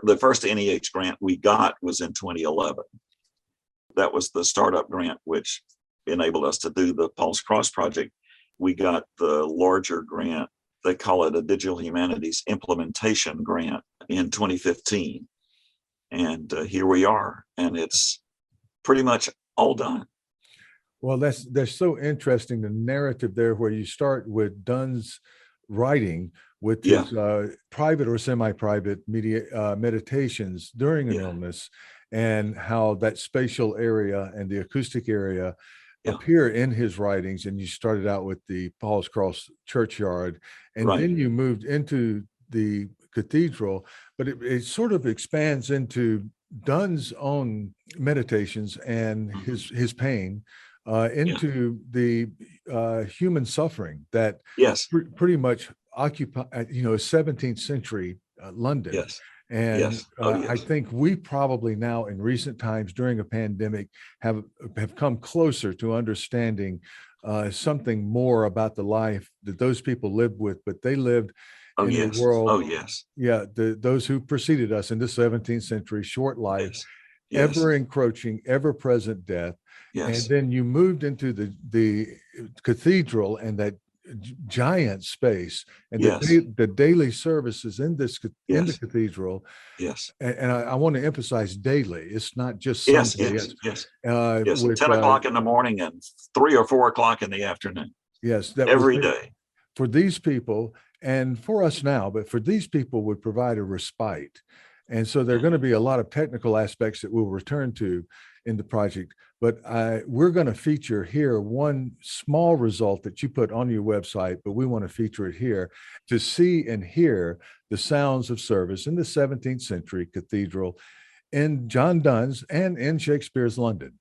The first NEH grant we got was in 2011. That was the startup grant, which enabled us to do the Paul's Cross project. We got the larger grant, they call it a Digital Humanities Implementation Grant, in 2015. And here we are, and it's pretty much all done. Well, that's so interesting, the narrative there, where you start with Dunn's writing with his private or semi-private meditations during an illness, and how that spatial area and the acoustic area appear in his writings. And you started out with the Paul's Cross churchyard, and then you moved into the cathedral, but it sort of expands into Dunn's own meditations and his pain, into the human suffering that pretty much occupy, 17th century London. And I think we probably now, in recent times during a pandemic, have come closer to understanding something more about the life that those people lived with, but they lived in the world. Those who preceded us in the 17th century, short life, ever encroaching, ever present death. And then you moved into the cathedral and that giant space, and the daily services in this in the cathedral. And I want to emphasize daily. It's not just Sunday. 10 o'clock in the morning and 3 or 4 o'clock in the afternoon. Every day. For these people, and for us now, but for these people, would provide a respite. And so there are going to be a lot of technical aspects that we'll return to in the project, but we're going to feature here one small result that you put on your website, but we want to feature it here to see and hear the sounds of service in the 17th century cathedral in John Donne's and in Shakespeare's London.